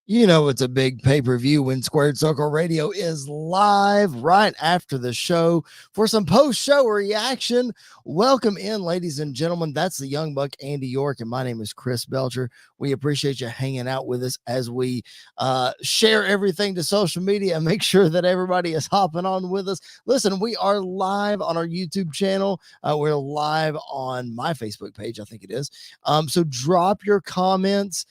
You know, it's a big pay-per-view when Squared Circle Radio is live right after the show for some post-show reaction. Welcome in, ladies and gentlemen. That's the Young Buck, Andy York, and my name is Chris Belcher. We appreciate you hanging out with us as we share everything to social media and make sure that everybody is hopping on with us. Listen, we are live on our YouTube channel. We're live on my Facebook page, I think it is. So drop your comments.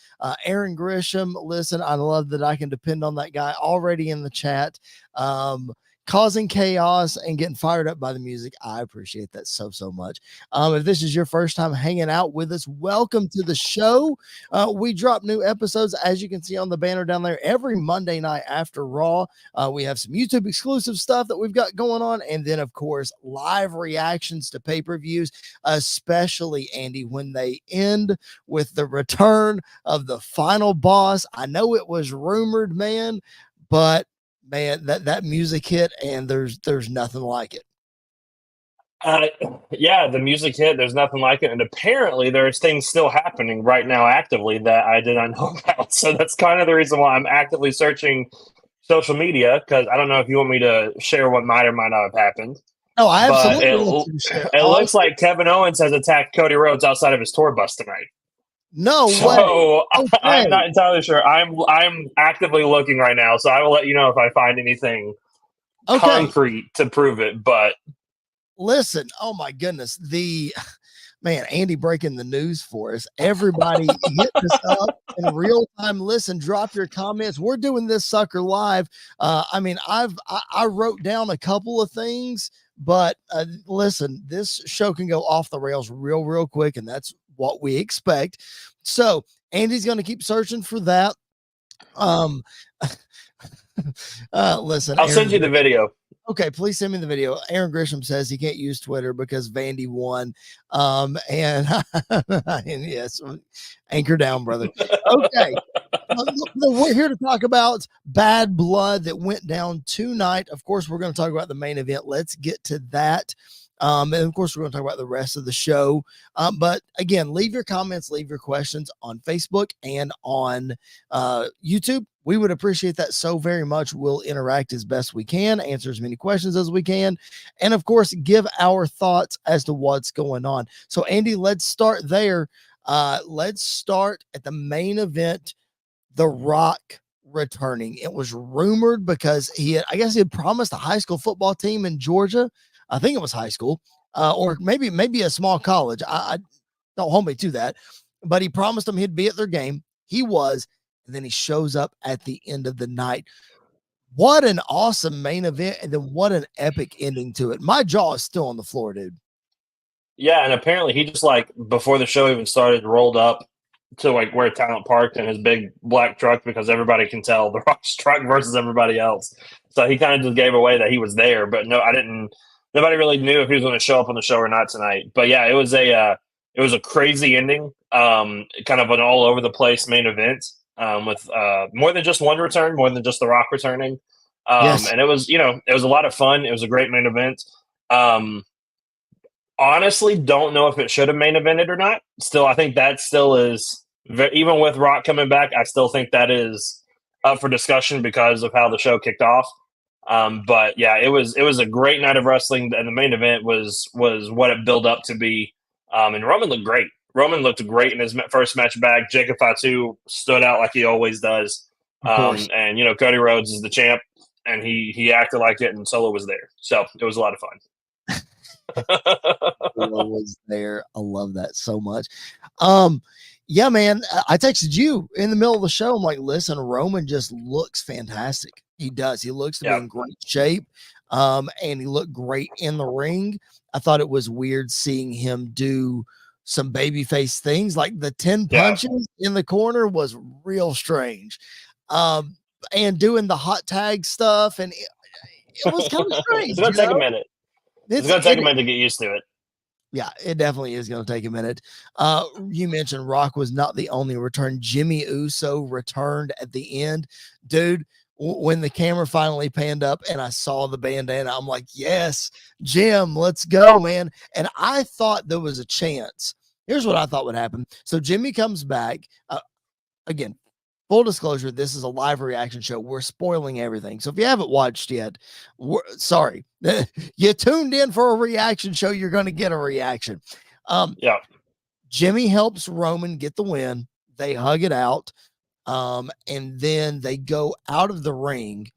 Aaron Grisham, listen, I love that I can depend on that guy already in the chat, causing chaos and getting fired up by the music. I appreciate that so much. If this is your first time hanging out with us, welcome to the show. We drop new episodes, as you can see on the banner down there, every Monday night after Raw. We have some YouTube exclusive stuff that we've got going on, and then, of course, live reactions to pay-per-views, especially, Andy, when they end with the return of the final boss. I know it was rumored, man, but man, that music hit, and there's nothing like it. Yeah, the music hit. There's nothing like it, and apparently there's things still happening right now actively that I did not know about. So that's kind of the reason why I'm actively searching social media, because I don't know if you want me to share what might or might not have happened. Oh, I But absolutely. it looks like Kevin Owens has attacked Cody Rhodes outside of his tour bus tonight. No way. So Okay. I'm not entirely sure. I'm actively looking right now, so I will let you know if I find anything concrete to prove it. But listen, oh my goodness, man, Andy breaking the news for us. Everybody hit this up in real time. Listen, drop your comments. We're doing this sucker live. I mean, I wrote down a couple of things, but listen, this show can go off the rails real quick, and that's what we expect. So Andy's going to keep searching for that. Listen, I'll send you the video. Okay, please send me the video. Aaron Grisham says he can't use Twitter because Vandy won. And, and yes, anchor down, brother. Okay. We're here to talk about Bad Blood that went down tonight. Of course, we're going to talk about the main event. Let's get to that. And of course, we're going to talk about the rest of the show. But again, leave your comments, leave your questions on Facebook and on YouTube. We would appreciate that so very much. We'll interact as best we can, answer as many questions as we can, and of course, give our thoughts as to what's going on. So, Andy, let's start there. Let's start at the main event, The Rock returning. It was rumored because I guess he had promised a high school football team in Georgia. I think it was high school, or maybe a small college. I don't hold me to that, but he promised them he'd be at their game. He was, and then he shows up at the end of the night. What an awesome main event, and then what an epic ending to it. My jaw is still on the floor, dude. Yeah, and apparently he just, like, before the show even started, rolled up to, like, where Talent parked in his big black truck, because everybody can tell The Rock's truck versus everybody else. So he kind of just gave away that he was there, but nobody really knew if he was going to show up on the show or not tonight. But yeah, it was a crazy ending, kind of an all over the place main event, with more than just one return, more than just The Rock returning. Yes. And it was a lot of fun. It was a great main event. Honestly, don't know if it should have main evented or not. Still, I think that still is, even with Rock coming back, I still think that is up for discussion because of how the show kicked off. But yeah, it was a great night of wrestling, and the main event was what it built up to be. And Roman looked great. Roman looked great in his first match back. Jacob Fatu stood out like he always does. And Cody Rhodes is the champ, and he acted like it, and Solo was there, so it was a lot of fun. Was there. I love that so much. Yeah, man, I texted you in the middle of the show. I'm like, listen, Roman just looks fantastic. He does. He looks to be in great shape. And he looked great in the ring. I thought it was weird seeing him do some babyface things, like the 10 punches in the corner was real strange. And doing the hot tag stuff, and it was kind of strange. It's gonna take a minute. It's going to take a minute to get used to it. Yeah, it definitely is going to take a minute. You mentioned Rock was not the only return. Jimmy Uso returned at the end. Dude, when the camera finally panned up and I saw the bandana, I'm like, yes, Jim, let's go, man. And I thought there was a chance. Here's what I thought would happen. So Jimmy comes back. Again, full disclosure, this is a live reaction show. We're spoiling everything. So if you haven't watched yet, sorry. You tuned in for a reaction show, you're going to get a reaction. Yeah. Jimmy helps Roman get the win. They hug it out. And then they go out of the ring,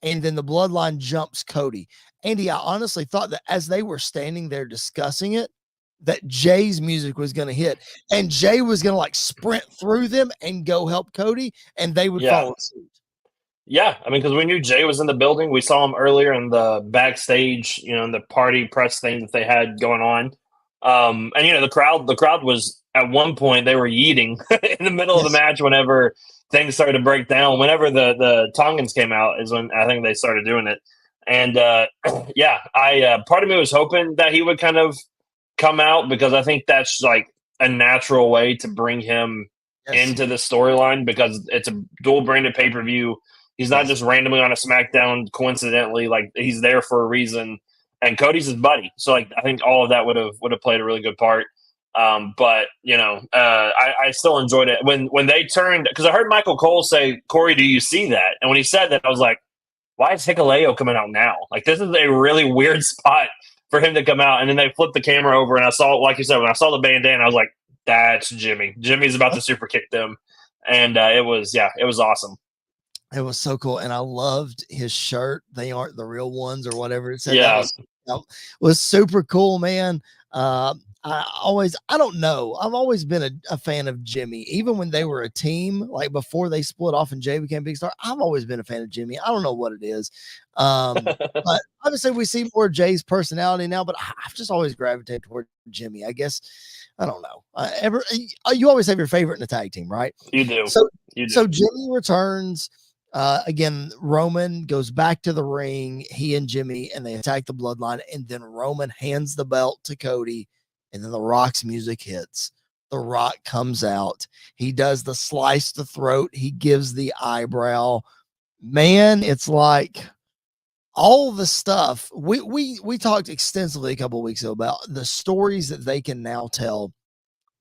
and then the bloodline jumps Cody. Andy, I honestly thought that as they were standing there discussing it, that Jay's music was going to hit, and Jay was going to like sprint through them and go help Cody, and they would follow suit. Yeah, I mean, because we knew Jay was in the building. We saw him earlier in the backstage, in the party press thing that they had going on. And the crowd was at one point they were yeeting in the middle of the match whenever things started to break down. Whenever the Tongans came out is when I think they started doing it. And I part of me was hoping that he would kind of come out, because I think that's like a natural way to bring him into the storyline, because it's a dual branded pay-per-view. He's not just randomly on a SmackDown coincidentally. Like, he's there for a reason, and Cody's his buddy. So like, I think all of that would have played a really good part. But I still enjoyed it when they turned, because I heard Michael Cole say, "Corey, do you see that?" And when he said that, I was like, why is Hikuleo coming out now? Like, this is a really weird spot for him to come out. And then they flipped the camera over, and I saw, like you said, when I saw the bandana, I was like, that's Jimmy. Jimmy's about to super kick them. And it was awesome. It was so cool. And I loved his shirt. They aren't the real ones, or whatever it said. Yeah. That was super cool, man. I don't know. I've always been a fan of Jimmy, even when they were a team, like before they split off and Jay became Big Star. I've always been a fan of Jimmy. I don't know what it is. But obviously we see more Jay's personality now, but I've just always gravitated toward Jimmy. I guess, I don't know. You always have your favorite in the tag team, right? You do. So Jimmy returns. Again, Roman goes back to the ring, he and Jimmy, and they attack the bloodline. And then Roman hands the belt to Cody, and then The Rock's music hits. The Rock comes out. He does the slice the throat. He gives the eyebrow. Man, it's like all the stuff. We talked extensively a couple of weeks ago about the stories that they can now tell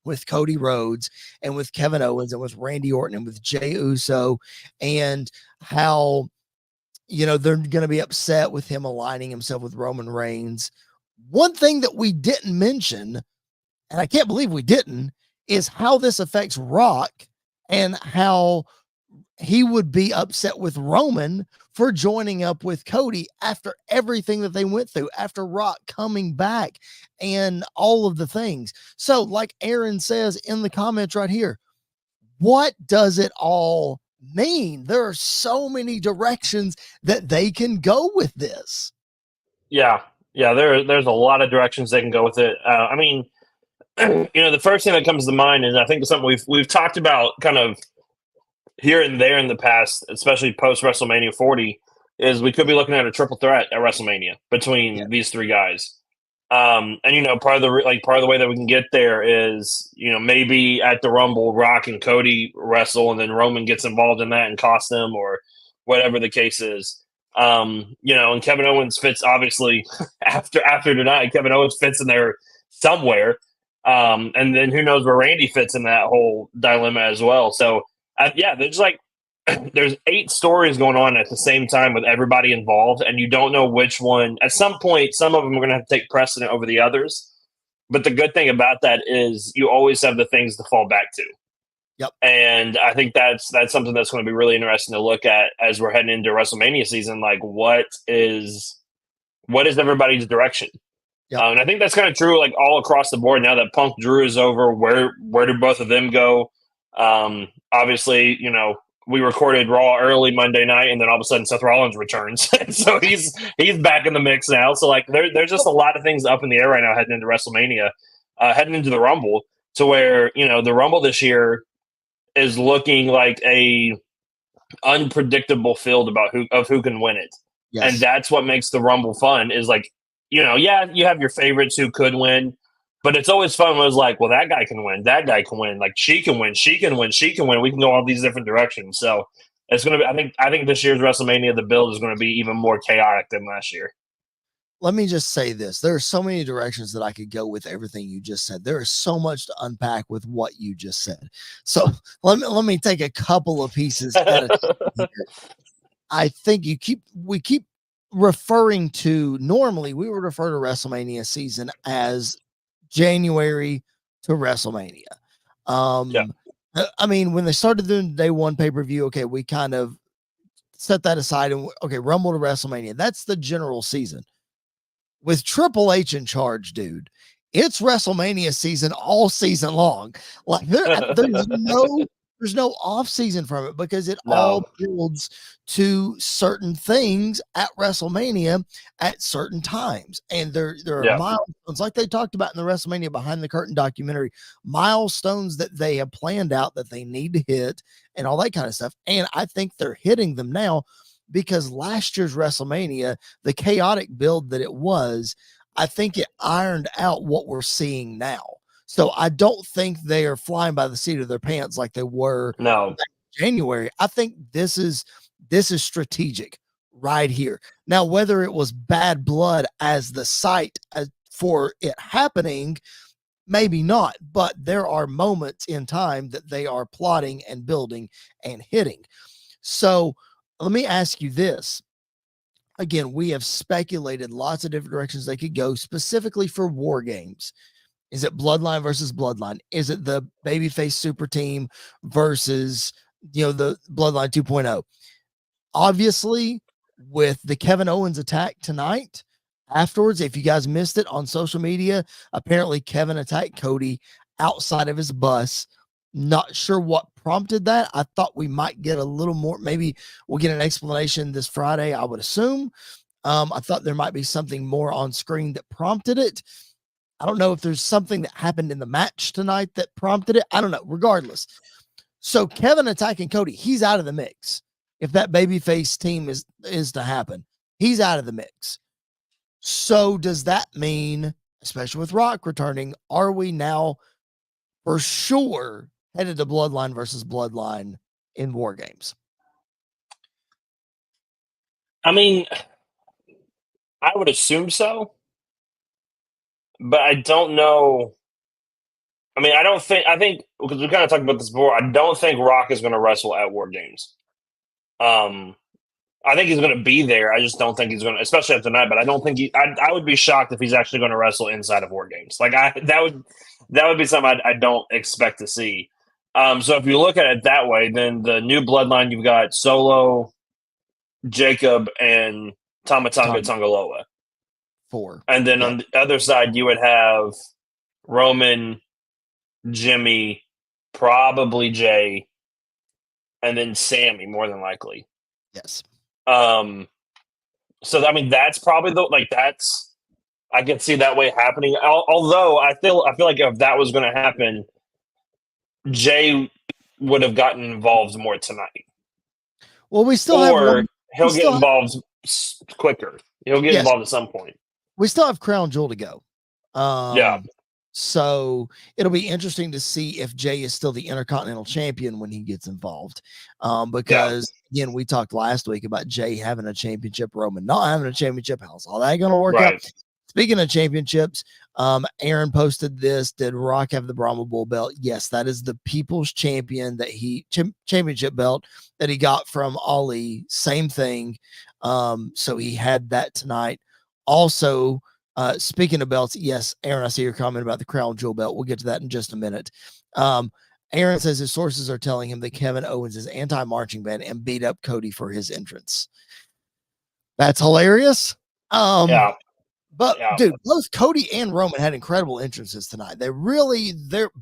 with Cody Rhodes and with Kevin Owens and with Randy Orton and with Jey Uso, and how, they're going to be upset with him aligning himself with Roman Reigns. One thing that we didn't mention, and I can't believe we didn't, is how this affects Rock and how he would be upset with Roman for joining up with Cody after everything that they went through, after Rock coming back and all of the things. So like Aaron says in the comments right here, what does it all mean? There are so many directions that they can go with this. Yeah. There's a lot of directions they can go with it. I mean, the first thing that comes to mind is, I think, something we've talked about kind of here and there in the past, especially post WrestleMania 40, is we could be looking at a triple threat at WrestleMania between these three guys. And part of the way that we can get there is, maybe at the Rumble, Rock and Cody wrestle, and then Roman gets involved in that and costs them, or whatever the case is. And Kevin Owens fits, obviously, after tonight. Kevin Owens fits in there somewhere. And then who knows where Randy fits in that whole dilemma as well. So there's 8 stories going on at the same time with everybody involved, and you don't know which one. At some point, some of them are going to have to take precedent over the others. But the good thing about that is you always have the things to fall back to. Yep. And I think that's something that's going to be really interesting to look at as we're heading into WrestleMania season. Like, what is everybody's direction? Yep. And I think that's kind of true, like, all across the board. Now that Punk Drew is over, where do both of them go? Obviously, we recorded Raw early Monday night, and then all of a sudden Seth Rollins returns. So he's back in the mix now. So like there's just a lot of things up in the air right now heading into WrestleMania, heading into the Rumble, to where, the Rumble this year is looking like a unpredictable field about who can win it. Yes. And that's what makes the Rumble fun, is like, you have your favorites who could win, but it's always fun when it's like, well, that guy can win, that guy can win, like she can win, she can win, she can win. We can go all these different directions. So it's going to be, I think this year's WrestleMania, the build is going to be even more chaotic than last year. let me just say this. There are so many directions that I could go with everything you just said. There is so much to unpack with what you just said. So let me take a couple of pieces at a time. I think we keep referring to, normally we would refer to WrestleMania season as January to WrestleMania. I mean, when they started doing day one pay-per-view, okay, we kind of set that aside and okay, Rumble to WrestleMania. That's the general season. With Triple H in charge, dude, it's WrestleMania season all season long. Like there's no off season from it because it all builds to certain things at WrestleMania at certain times. And there are milestones, like they talked about in the WrestleMania Behind the Curtain documentary, milestones that they have planned out that they need to hit and all that kind of stuff. And I think they're hitting them now, because last year's WrestleMania, the chaotic build that it was, I think it ironed out what we're seeing now. So I don't think they are flying by the seat of their pants like they were in January. I think this is strategic right here. Now, whether it was Bad Blood as the site for it happening, maybe not, but there are moments in time that they are plotting and building and hitting. So let me ask you this. Again, we have speculated lots of different directions they could go specifically for War Games. Is it Bloodline versus Bloodline? Is it the babyface super team versus, the Bloodline 2.0? Obviously, with the Kevin Owens attack tonight, afterwards, if you guys missed it on social media, apparently Kevin attacked Cody outside of his bus. Not sure what prompted that. I thought we might get a little more. Maybe we'll get an explanation this Friday, I would assume. I thought there might be something more on screen that prompted it. I don't know if there's something that happened in the match tonight that prompted it. I don't know. Regardless. So Kevin attacking Cody, he's out of the mix. If that babyface team is to happen, he's out of the mix. So does that mean, especially with Rock returning, are we now for sure headed to Bloodline versus Bloodline in War Games? I mean, I would assume so, but I don't know. I mean, I think because we kind of talked about this before, I don't think Rock is going to wrestle at War Games. I think he's going to be there. I just don't think he's going to, especially after tonight. But I don't think I would be shocked if he's actually going to wrestle inside of War Games. Like that would be something I don't expect to see. So if you look at it that way, then the new Bloodline, you've got Solo, Jacob, and Tamatanga Tongaloa. 4. And then on the other side, you would have Roman, Jimmy, probably Jay, and then Sammy, more than likely. Yes. So I mean, that's probably I can see that way happening. Although I feel like if that was going to happen, Jay would have gotten involved more tonight. Well, we still have he'll get involved quicker. He'll get involved at some point. We still have Crown Jewel to go. So it'll be interesting to see if Jay is still the Intercontinental Champion when he gets involved. Because again, we talked last week about Jay having a championship, Roman not having a championship. How's all that going to work out? Speaking of championships, Aaron posted this. Did Rock have the Brahma Bull belt? Yes, that is the People's Champion championship belt that he got from Ali. Same thing. So he had that tonight. Also, speaking of belts, yes, Aaron, I see your comment about the Crown Jewel belt. We'll get to that in just a minute. Aaron says his sources are telling him that Kevin Owens is anti-marching band and beat up Cody for his entrance. That's hilarious. But dude, both Cody and Roman had incredible entrances tonight. They're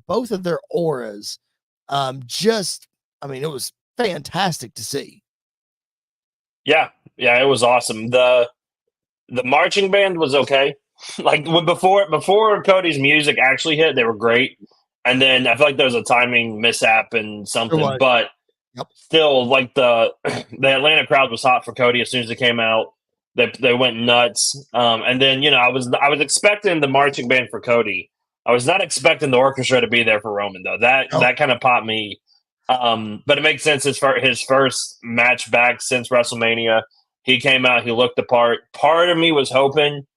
both of their auras. I mean, it was fantastic to see. Yeah, it was awesome. The marching band was okay. Like before Cody's music actually hit, they were great. And then I feel like there was a timing mishap and something, but still, like the Atlanta crowd was hot for Cody as soon as it came out. They went nuts. And then I was expecting the marching band for Cody. I was not expecting the orchestra to be there for Roman though. That kind of popped me. But it makes sense. His first match back since WrestleMania. He came out, he looked the part. Part of me was hoping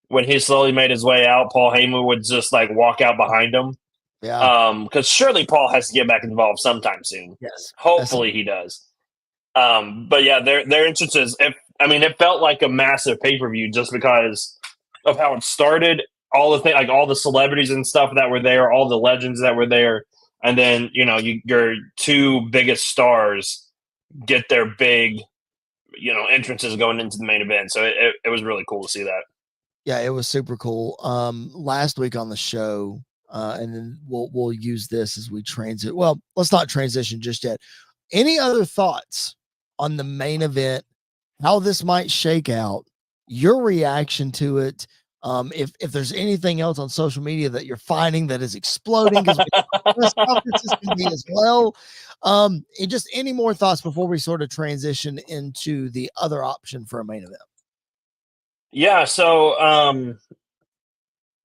when he slowly made his way out, Paul Heyman would just like walk out behind him. Yeah. Because surely Paul has to get back involved sometime soon. Yes. Hopefully he does. But yeah, their entrances. It felt like a massive pay per view just because of how it started. All the like all the celebrities and stuff that were there, all the legends that were there, and then your two biggest stars get their big entrances going into the main event. So it was really cool to see that. Yeah, it was super cool. Last week on the show, and then we'll use this as we transit. Well, let's not transition just yet. Any other thoughts on the main event, how this might shake out, your reaction to it? If there's anything else on social media that you're finding that is exploding, because press conferences can be as well. And just any more thoughts before we sort of transition into the other option for a main event? Yeah, so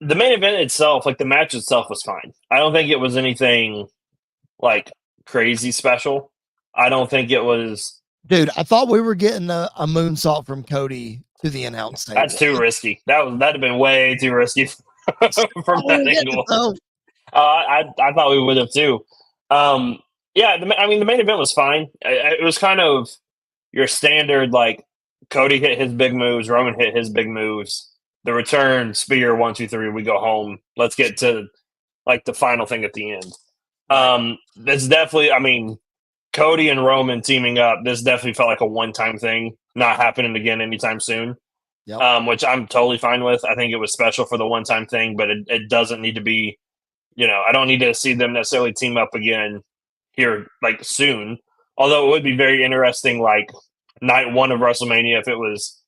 the main event itself, like the match itself, was fine. I don't think it was anything like crazy special. I don't think it was. Dude, I thought we were getting a moonsault from Cody to the announce table. That's too risky. That'd have been way too risky from that angle. I thought we would have too. Yeah, the main event was fine. It was kind of your standard, like Cody hit his big moves, Roman hit his big moves. The return, spear, 1, 2, 3, we go home. Let's get to like the final thing at the end. It's definitely, Cody and Roman teaming up, this definitely felt like a one-time thing, not happening again anytime soon. Yep. Which I'm totally fine with. I think it was special for the one-time thing, but it doesn't need to be, I don't need to see them necessarily team up again here like soon. Although it would be very interesting, like night one of WrestleMania, if it was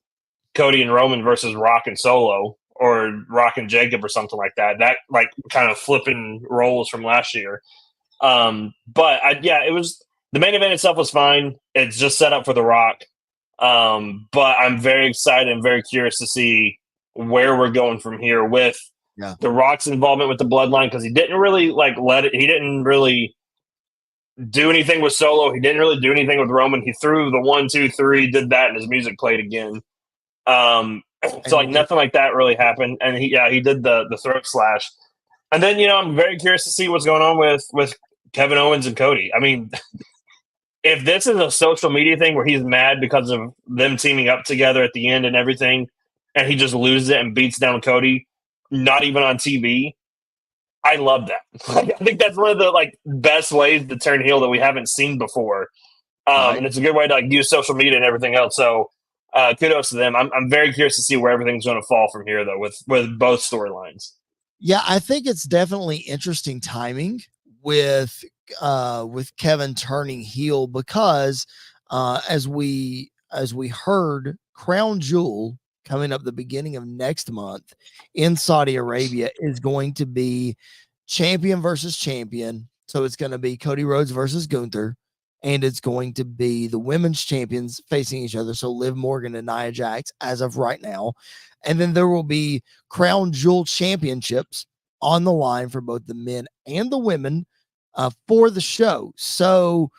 Cody and Roman versus Rock and Solo, or Rock and Jacob, or something like that. That like kind of flipping roles from last year. But it was, the main event itself was fine. It's just set up for The Rock. But I'm very excited and very curious to see where we're going from here with The Rock's involvement with the Bloodline, because he didn't really he didn't really do anything with Solo. He didn't really do anything with Roman. He threw the 1, 2, 3, did that, and his music played again. So like nothing like that really happened. And he did the throat slash. And then, I'm very curious to see what's going on with Kevin Owens and Cody. If this is a social media thing where he's mad because of them teaming up together at the end and everything, and he just loses it and beats down Cody, not even on TV, I love that. I think that's one of the best ways to turn heel that we haven't seen before. And it's a good way to use social media and everything else. So kudos to them. I'm very curious to see where everything's going to fall from here, though, with both storylines. Yeah, I think it's definitely interesting timing with Kevin turning heel, because as we heard, Crown Jewel coming up the beginning of next month in Saudi Arabia is going to be champion versus champion. So it's going to be Cody Rhodes versus Gunther, and it's going to be the women's champions facing each other. So Liv Morgan and Nia Jax as of right now. And then there will be Crown Jewel championships on the line for both the men and the women for the show. So,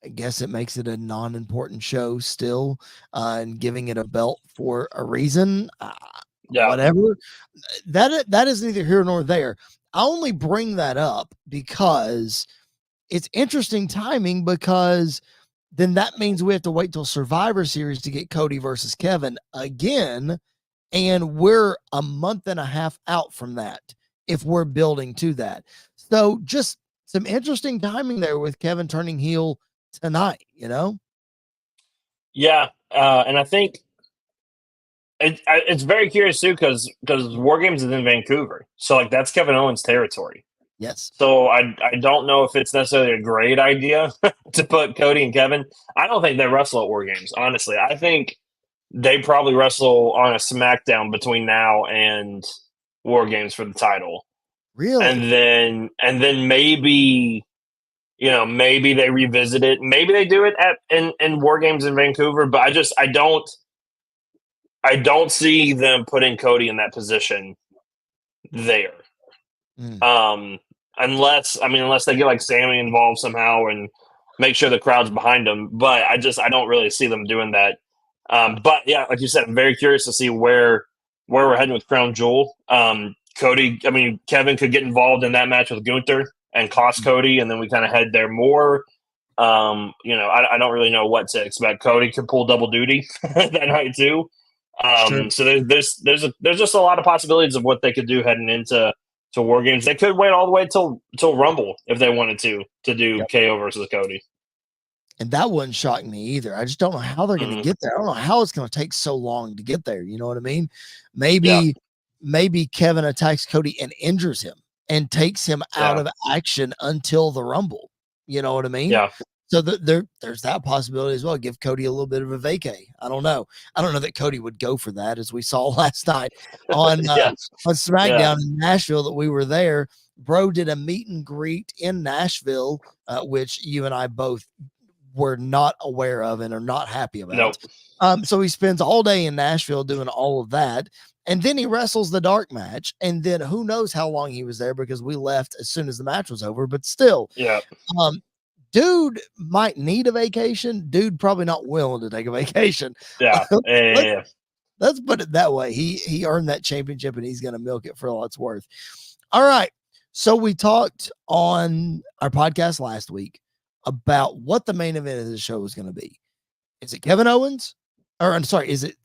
I guess it makes it a non-important show still, and giving it a belt for a reason. Whatever. That is neither here nor there. I only bring that up because it's interesting timing, because then that means we have to wait till Survivor Series to get Cody versus Kevin again. And we're a month and a half out from that if we're building to that. So just some interesting timing there with Kevin turning heel tonight, Yeah. And I think it's very curious too, because War Games is in Vancouver. So that's Kevin Owens territory. Yes. So I don't know if it's necessarily a great idea to put Cody and Kevin. I don't think they wrestle at War Games, honestly. I think they probably wrestle on a SmackDown between now and War Games for the title. Really? And then maybe, maybe they revisit it. Maybe they do it in War Games in Vancouver, but I don't see them putting Cody in that position there. Unless they get Sammy involved somehow and make sure the crowd's behind them. But I don't really see them doing that. But yeah, like you said, I'm very curious to see where we're heading with Crown Jewel. Kevin could get involved in that match with Gunther and cost Cody, and then we kind of head there more. I don't really know what to expect. Cody could pull double duty that night too. Sure. So there's just a lot of possibilities of what they could do heading into War Games. They could wait all the way till Rumble if they wanted to do KO versus Cody. And that wouldn't shock me either. I just don't know how they're going to get there. I don't know how it's going to take so long to get there. You know what I mean? Maybe Kevin attacks Cody and injures him and takes him out of action until the Rumble. You know what I mean? Yeah. So there's that possibility as well. Give Cody a little bit of a vacay. I don't know that Cody would go for that, as we saw last night on SmackDown in Nashville that we were there. Bro did a meet and greet in Nashville, which you and I both were not aware of and are not happy about. Nope. So he spends all day in Nashville doing all of that. And then he wrestles the dark match. And then who knows how long he was there, because we left as soon as the match was over, but still, dude might need a vacation. Dude probably not willing to take a vacation. Let's put it that way. He earned that championship and he's going to milk it for all it's worth. All right. So we talked on our podcast last week about what the main event of the show was going to be. Is it Kevin Owens? Or I'm sorry, is it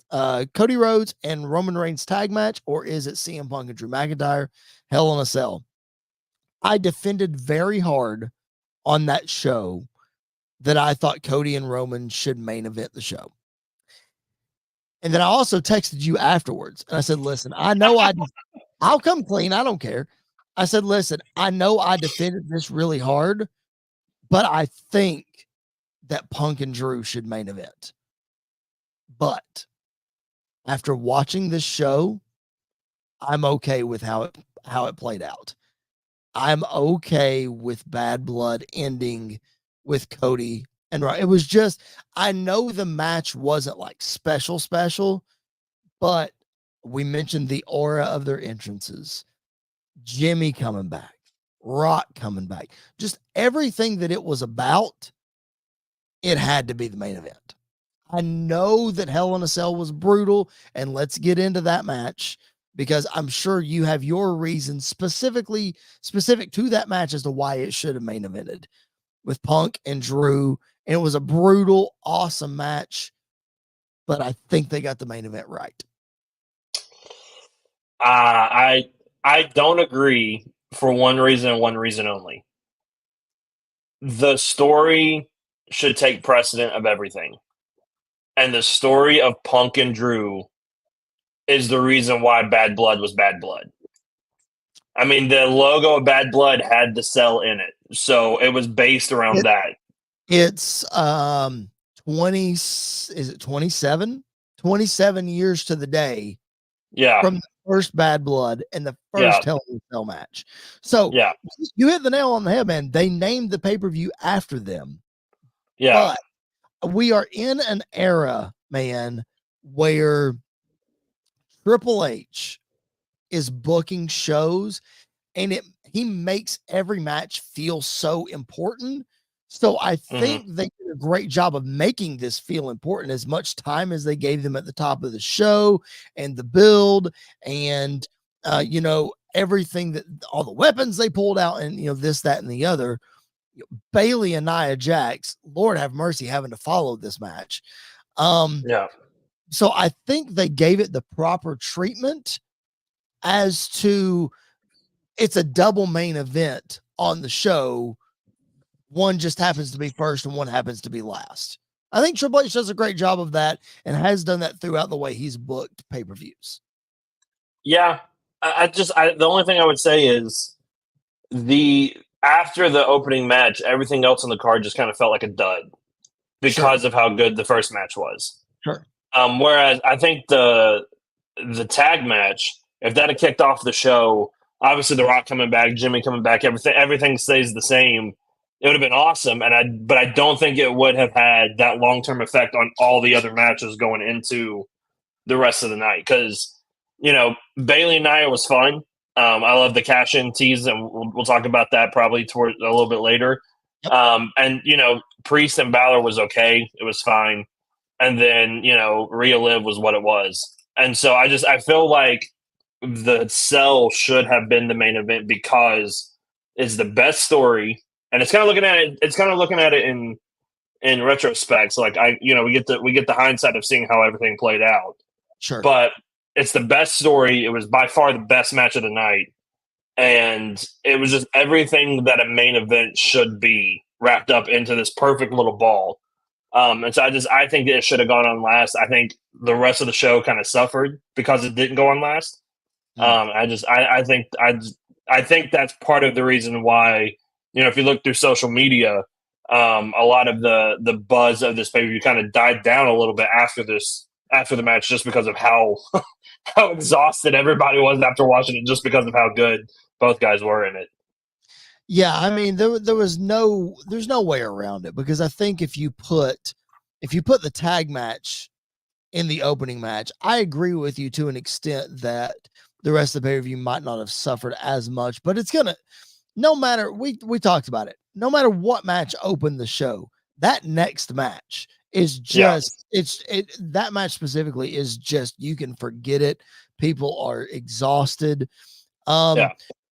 Cody Rhodes and Roman Reigns tag match, or is it CM Punk and Drew McIntyre Hell in a Cell? I defended very hard on that show that I thought Cody and Roman should main event the show. And then I also texted you afterwards and I said, listen, I'll come clean. I don't care. I said, listen, I know I defended this really hard, but I think that Punk and Drew should main event. But after watching this show, I'm okay with how it played out. I'm okay with Bad Blood ending with Cody and Ryan. It was just, I know the match wasn't like special, but we mentioned the aura of their entrances. Jimmy coming back, Rock coming back, just everything that it was about, it had to be the main event. I know that Hell in a Cell was brutal, and let's get into that match, because I'm sure you have your reasons specific to that match as to why it should have main evented with Punk and Drew. And it was a brutal, awesome match, but I think they got the main event right. I don't agree for one reason and one reason only. The story should take precedent of everything. And the story of Punk and Drew is the reason why Bad Blood was Bad Blood. I mean, the logo of Bad Blood had the cell in it, so it was based around that. It's 27 years to the day from the first Bad Blood and the first Hell in a Cell match. So you hit the nail on the head, man. They named the pay-per-view after them. But we are in an era, man, where Triple H is booking shows and he makes every match feel so important. So I think they did a great job of making this feel important, as much time as they gave them at the top of the show and the build and, everything, that all the weapons they pulled out and, this, that, and the other. Bayley and Nia Jax, Lord have mercy, having to follow this match. So I think they gave it the proper treatment as to it's a double main event on the show. One just happens to be first and one happens to be last. I think Triple H does a great job of that and has done that throughout the way he's booked pay-per-views. Yeah. The only thing I would say is after the opening match, everything else on the card just kind of felt like a dud because of how good the first match was. Whereas I think the tag match, if that had kicked off the show, obviously The Rock coming back, Jimmy coming back, everything stays the same. It would have been awesome, but I don't think it would have had that long-term effect on all the other matches going into the rest of the night. Because, Bayley and Nia was fun. I love the cash-in tease, and we'll talk about that probably toward a little bit later. And Priest and Balor was okay. It was fine. and then Rhea Liv was what it was. And so I feel like the Cell should have been the main event because it's the best story, and it's kind of looking at it. It's kind of looking at it in retrospect. So like we get the hindsight of seeing how everything played out. Sure. But it's the best story. It was by far the best match of the night, and it was just everything that a main event should be wrapped up into this perfect little ball. And so I think it should have gone on last. I think the rest of the show kind of suffered because it didn't go on last. I think that's part of the reason why, if you look through social media, a lot of the buzz of this pay-per-view kind of died down a little bit after the match, just because of how how exhausted everybody was after watching it, just because of how good both guys were in it. Yeah, I mean, there's no way around it, because I think if you put the tag match in the opening match, I agree with you to an extent that the rest of the pay-per-view might not have suffered as much, but it's gonna, no matter, we talked about it, no matter what match opened the show, that next match is just that match specifically is just, you can forget it. People are exhausted.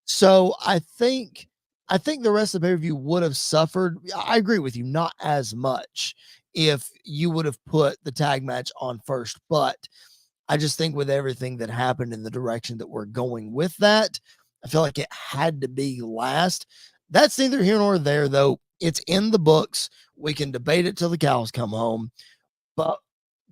So I think the rest of the pay-per-view would have suffered. I agree with you, not as much if you would have put the tag match on first, but I just think with everything that happened in the direction that we're going with that, I feel like it had to be last. That's neither here nor there, though. It's in the books. We can debate it till the cows come home. But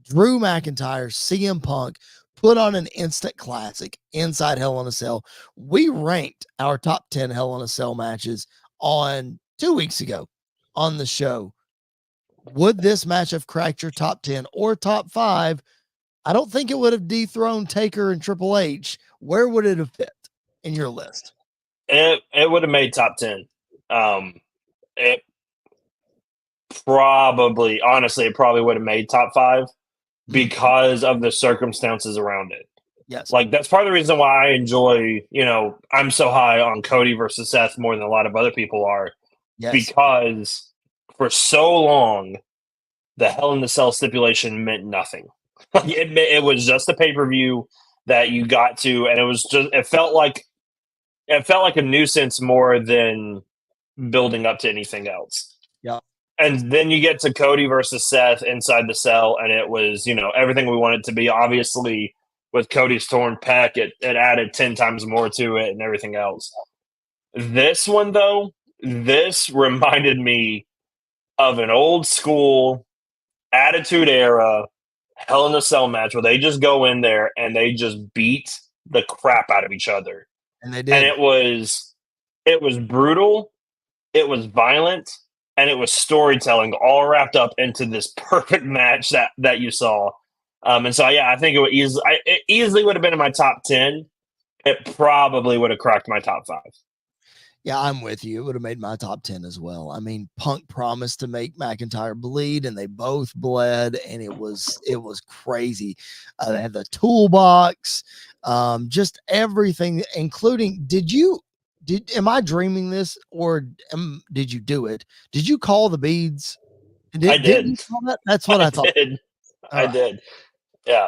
Drew McIntyre, CM Punk, put on an instant classic inside Hell in a Cell. We ranked our top 10 Hell in a Cell matches on 2 weeks ago on the show. Would this match have cracked your top 10 or top 5? I don't think it would have dethroned Taker and Triple H. Where would it have fit in your list? It would have made top 10. It probably would have made top 5 because of the circumstances around it. Yes. Like, that's part of the reason why I enjoy, I'm so high on Cody versus Seth more than a lot of other people are. Yes. Because for so long, the Hell in the Cell stipulation meant nothing. It was just a pay-per-view that you got to, and it felt like a nuisance more than building up to anything else. Yeah. And then you get to Cody versus Seth inside the Cell, and it was, everything we wanted it to be. Obviously, with Cody's torn pec, it added 10 times more to it and everything else. This one, though, this reminded me of an old school Attitude Era Hell in a Cell match where they just go in there and they just beat the crap out of each other. And they did. And it was brutal, it was violent, and it was storytelling all wrapped up into this perfect match that you saw. And so, yeah, I think it easily would have been in my top 10. It probably would have cracked my top 5. Yeah, I'm with you. It would have made my top 10 as well. I mean, Punk promised to make McIntyre bleed, and they both bled, and it was crazy. They had the toolbox, just everything, including, am I dreaming this, or did you do it? Did you call the beads? I did. You call that? That's what I thought. I did. Yeah.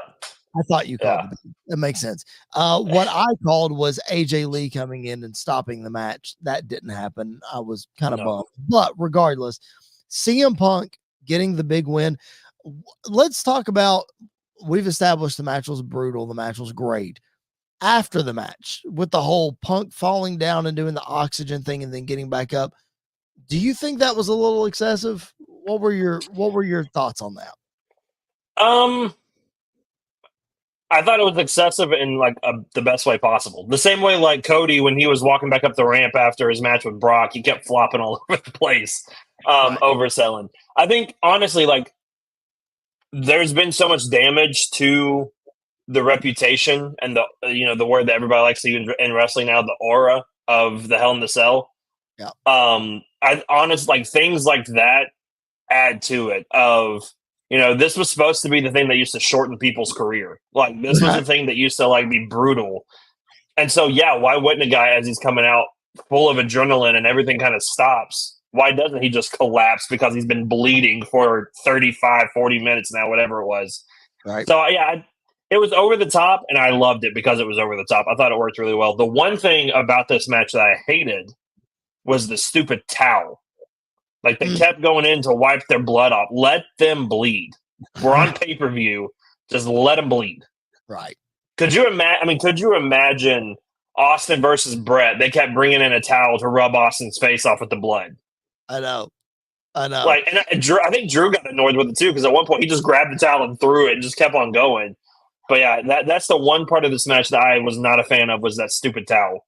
I thought you called it. That makes sense. What I called was AJ Lee coming in and stopping the match. That didn't happen. I was kind of bummed. But regardless, CM Punk getting the big win. Let's talk about, we've established the match was brutal. The match was great. After the match, with the whole Punk falling down and doing the oxygen thing and then getting back up, do you think that was a little excessive? What were your thoughts on that? I thought it was excessive in like the best way possible. The same way like Cody, when he was walking back up the ramp after his match with Brock, he kept flopping all over the place, overselling. I think honestly, like, there's been so much damage to the reputation and the word that everybody likes to use in wrestling now, the aura of the Hell in the Cell. Yeah. I honestly, like, things like that add to it of, this was supposed to be the thing that used to shorten people's career. Like, this was the thing that used to like be brutal. And so, yeah, why wouldn't a guy, as he's coming out full of adrenaline and everything kind of stops, why doesn't he just collapse because he's been bleeding for 35, 40 minutes now, whatever it was. Right. So, yeah, it was over the top, and I loved it because it was over the top. I thought it worked really well. The one thing about this match that I hated was the stupid towel. Like, they kept going in to wipe their blood off. Let them bleed. We're on pay-per-view. Just let them bleed. Right. Could you imagine Austin versus Brett? They kept bringing in a towel to rub Austin's face off with the blood. I know. Like, and I think Drew got annoyed with it too, because at one point he just grabbed the towel and threw it and just kept on going. But yeah, that's the one part of this match that I was not a fan of, was that stupid towel.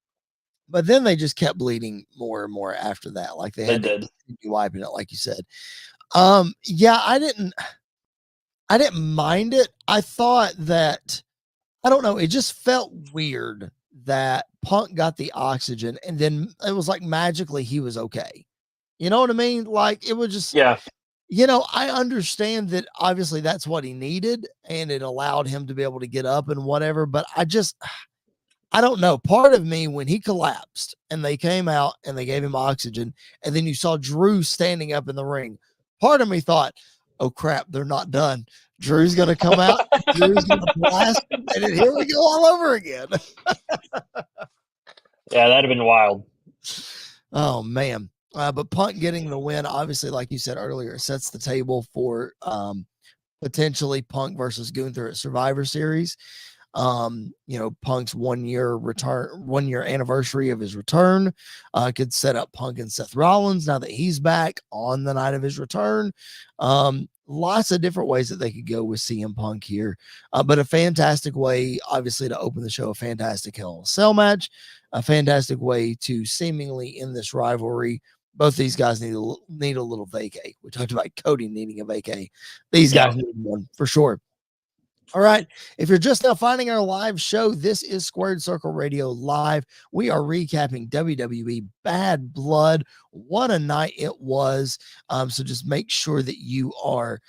But then they just kept bleeding more and more after that. Like they did. To be wiping it, like you said. Yeah, I didn't mind it. I thought that, I don't know, it just felt weird that Punk got the oxygen and then it was like magically he was okay. You know what I mean? Like it was just, yeah. I understand that obviously that's what he needed and it allowed him to be able to get up and whatever, but I don't know. Part of me, when he collapsed and they came out and they gave him oxygen, and then you saw Drew standing up in the ring, part of me thought, oh crap, they're not done. Drew's going to come out, Drew's going to blast him, and then here we go all over again. Yeah, that'd have been wild. Oh, man. But Punk getting the win, obviously, like you said earlier, sets the table for potentially Punk versus Gunther at Survivor Series. Punk's 1 year anniversary of his return could set up Punk and Seth Rollins now that he's back on the night of his return. Lots of different ways that they could go with CM Punk here, but a fantastic way, obviously, to open the show, a fantastic Hell in a Cell match, a fantastic way to seemingly end this rivalry. Both these guys need a little vacay. We talked about Cody needing a vacay. These guys need one for sure. All right. If you're just now finding our live show, this is Squared Circle Radio Live. We are recapping WWE Bad Blood. What a night it was. So just make sure that you are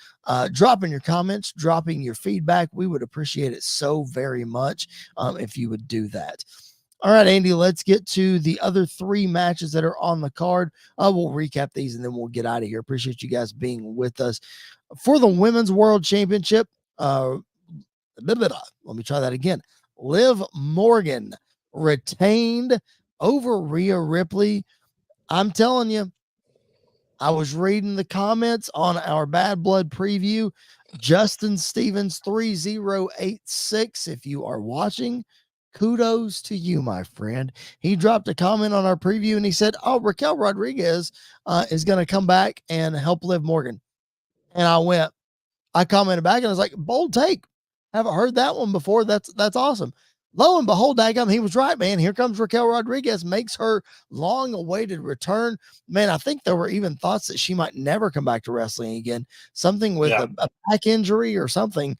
dropping your comments, dropping your feedback. We would appreciate it so very much if you would do that. All right, Andy, let's get to the other three matches that are on the card. We'll recap these and then we'll get out of here. Appreciate you guys being with us. For the Women's World Championship, let me try that again. Liv Morgan retained over Rhea Ripley. I'm telling you, I was reading the comments on our Bad Blood preview. Justin Stevens 3086. If you are watching, kudos to you, my friend. He dropped a comment on our preview and he said, oh, Raquel Rodriguez is going to come back and help Liv Morgan. And I commented back and I was like, bold take. Haven't heard that one before. That's awesome. Lo and behold, daggum, he was right, man. Here comes Raquel Rodriguez, makes her long-awaited return. Man, I think there were even thoughts that she might never come back to wrestling again. Something with a back injury or something.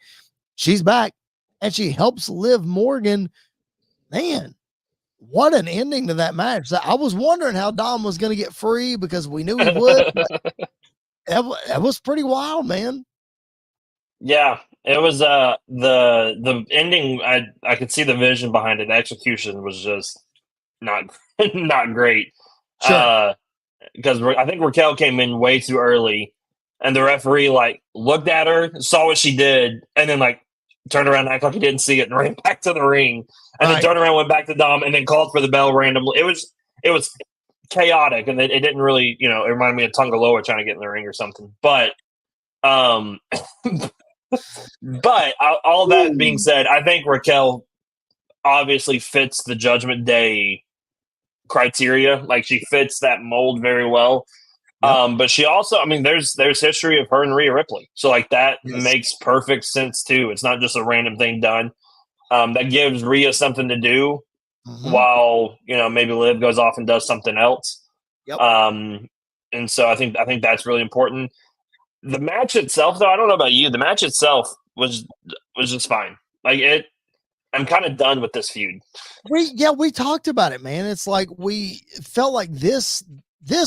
She's back, and she helps Liv Morgan. Man, what an ending to that match. I was wondering how Dom was going to get free because we knew he would. That was pretty wild, man. Yeah, it was the ending. I could see the vision behind it. The execution was just not great. Sure. Because I think Raquel came in way too early, and the referee looked at her, saw what she did, and then turned around and acted like he didn't see it and ran back to the ring, and then turned around, went back to Dom, and then called for the bell randomly. It was chaotic, and it didn't really, it reminded me of Tungaloa trying to get in the ring or something. But but all that being said, I think Raquel obviously fits the Judgment Day criteria. She fits that mold very well. Yep. But she also, there's history of her and Rhea Ripley. So that makes perfect sense too. It's not just a random thing done. That gives Rhea something to do while, maybe Liv goes off and does something else. Yep. And so I think that's really important. The match itself, though, I don't know about you. The match itself was just fine. I'm kind of done with this feud. We talked about it, man. It's we felt like this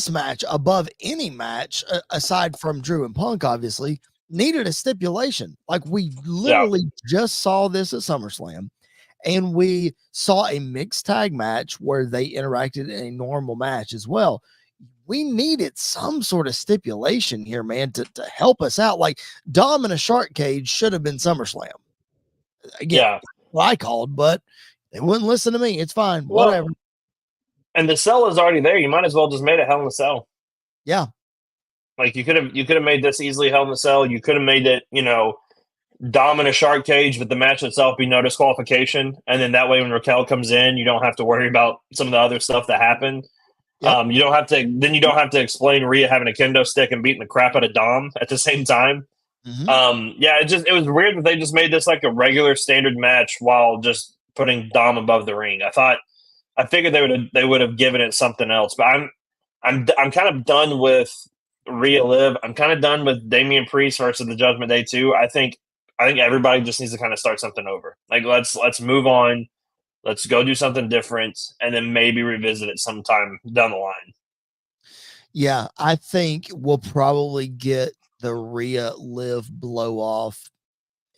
match, above any match aside from Drew and Punk, obviously, needed a stipulation. We literally just saw this at SummerSlam, and we saw a mixed tag match where they interacted in a normal match as well. we needed some sort of stipulation here, man, to help us out. Like Dom in a shark cage should have been SummerSlam. Again, what I called, but they wouldn't listen to me. It's fine. Whatever. And the cell is already there. You might as well just made it Hell in a Cell. Yeah. Like you could have made this easily Hell in a Cell. You could have made it, Dom in a shark cage, but the match itself be no disqualification. And then that way when Raquel comes in, you don't have to worry about some of the other stuff that happened. Yep. You don't have to explain Rhea having a kendo stick and beating the crap out of Dom at the same time. Mm-hmm. It was weird that they just made this like a regular standard match while just putting Dom above the ring. I figured they would have given it something else, but I'm kind of done with Rhea Liv. I'm kind of done with Damian Priest versus the Judgment Day too. I think everybody just needs to kind of start something over. Like let's move on. Let's go do something different, and then maybe revisit it sometime down the line. Yeah, I think we'll probably get the Rhea Liv blow off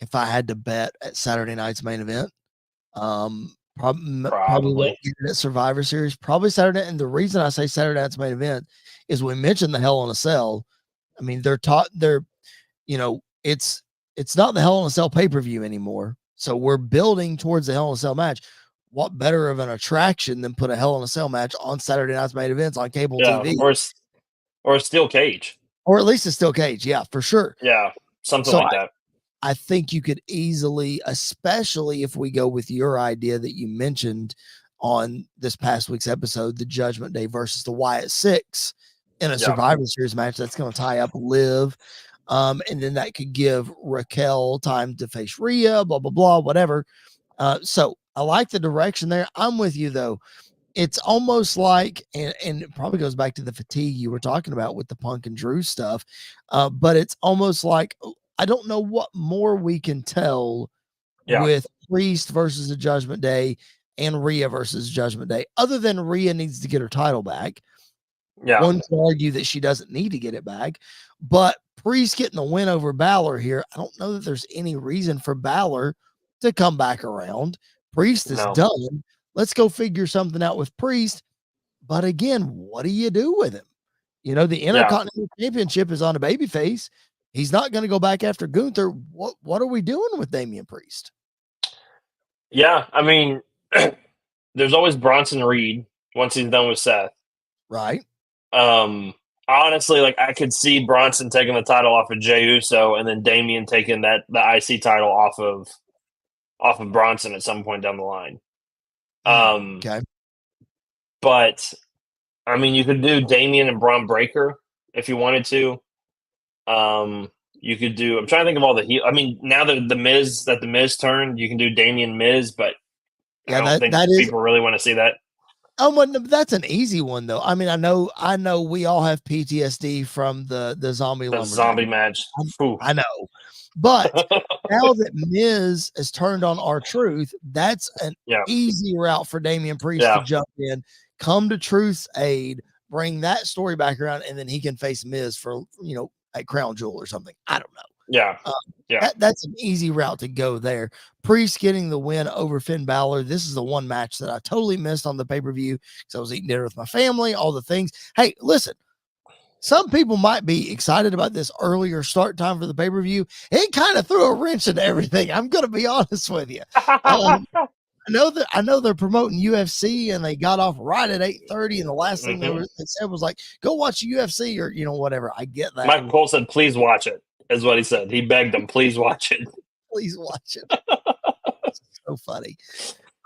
if I had to bet at Saturday night's main event. Probably at Survivor Series, probably Saturday. And the reason I say Saturday night's main event is we mentioned the Hell in a Cell. I mean, it's not the Hell in a Cell pay-per-view anymore. So we're building towards the Hell in a Cell match. What better of an attraction than put a Hell in a Cell match on Saturday night's main events on cable TV? Or a steel cage. Or at least a steel cage. Yeah, for sure. Yeah, something like that. I think you could easily, especially if we go with your idea that you mentioned on this past week's episode, the Judgment Day versus the Wyatt Six in a Survivor Series match, that's going to tie up Liv. And then that could give Raquel time to face Rhea, blah, blah, blah, whatever. So I like the direction there. I'm with you, though. It's almost like, and it probably goes back to the fatigue you were talking about with the Punk and Drew stuff, but it's almost like, I don't know what more we can tell with Priest versus the Judgment Day and Rhea versus Judgment Day, other than Rhea needs to get her title back. Yeah. One can argue that she doesn't need to get it back, but Priest getting the win over Balor here, I don't know that there's any reason for Balor to come back around. Priest is done. Let's go figure something out with Priest. But again, what do you do with him? The Intercontinental Championship is on a babyface. He's not going to go back after Gunther. What are we doing with Damian Priest? Yeah, I mean, there's always Bronson Reed once he's done with Seth. Right. Honestly, like I could see Bronson taking the title off of Jey Uso and then Damian taking the IC title off of Bronson at some point down the line. Okay. But I mean, you could do Damian and Braun Breaker if you wanted to. You could do. I'm trying to think of all the heel. I mean, now that the Miz turned, you can do Damian Miz, but I don't think people really want to see that. Oh, well, that's an easy one though. I mean, I know we all have PTSD from the zombie match. I know, but now that Miz has turned on R-Truth, that's an easy route for Damian Priest to jump in, come to Truth's aid, bring that story back around, and then he can face Miz for at Crown Jewel or something. I don't know. That's an easy route to go there. Priest getting the win over Finn Balor. This is the one match that I totally missed on the pay-per-view because I was eating dinner with my family, all the things. Hey, listen, some people might be excited about this earlier start time for the pay-per-view. It kind of threw a wrench into everything. I'm going to be honest with you. I know they're promoting UFC and they got off right at 8:30 and the last thing they said was like, go watch UFC or whatever. I get that. Michael Cole said, please watch it, is what he said. He begged them, please watch it. Please watch it. So funny.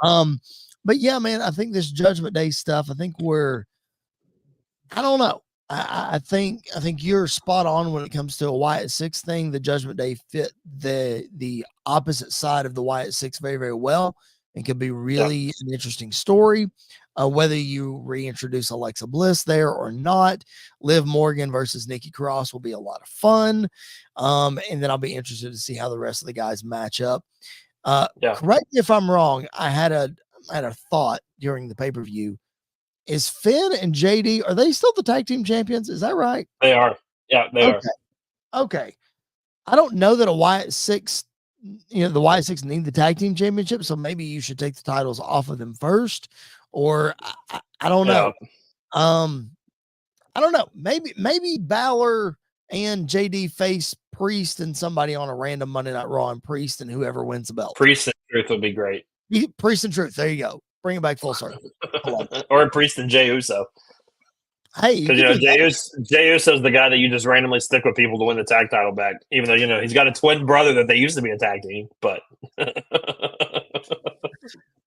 But yeah, man, I think this Judgment Day stuff, I think I don't know. I think you're spot on when it comes to a Wyatt Six thing. The Judgment Day fit the opposite side of the Wyatt Six very, very well. It could be really an interesting story, whether you reintroduce Alexa Bliss there or not. Liv Morgan versus Nikki Cross will be a lot of fun. And then I'll be interested to see how the rest of the guys match up. Correct me if I'm wrong. I had a thought during the pay-per-view. Is Finn and JD, are they still the tag team champions? Is that right? They are. Yeah, they are. Okay. I don't know that a Wyatt Six, the Wyatt Six need the tag team championship, so maybe you should take the titles off of them first, or I don't know. I don't know. Maybe Balor and JD face Priest and somebody on a random Monday Night Raw, and Priest and whoever wins the belt. Priest and Truth would be great. Priest and Truth. There you go. Bring it back full circle. Or Priest and Jey Uso. Hey, because Jey Uso is the guy that you just randomly stick with people to win the tag title back, even though he's got a twin brother that they used to be a tag team. But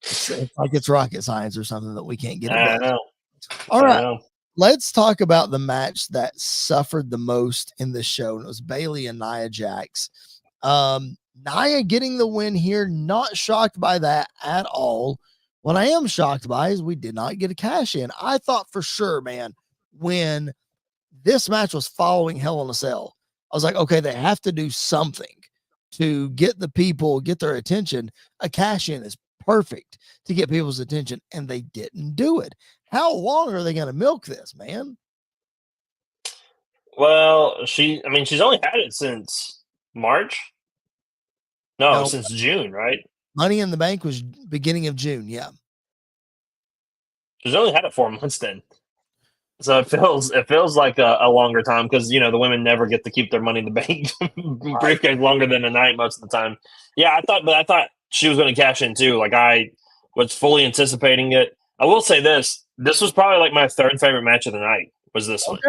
it's like it's rocket science or something that we can't get. I know. All right, let's talk about the match that suffered the most in this show, and it was Bayley and Nia Jax. Nia getting the win here. Not shocked by that at all. What I am shocked by is we did not get a cash in. I thought for sure, man, when this match was following Hell in a Cell, I was like, okay, they have to do something to get the people, get their attention. A cash in is perfect to get people's attention, and they didn't do it. How long are they going to milk this, man? Well, she's only had it since March. No, since June, right? Money in the Bank was beginning of June. Yeah. She's only had it 4 months then. So it feels like a longer time because the women never get to keep their Money in the Bank briefcase longer than a night most of the time. Yeah, I thought she was going to cash in too. Like I was fully anticipating it. I will say this was probably like my third favorite match of the night was this one.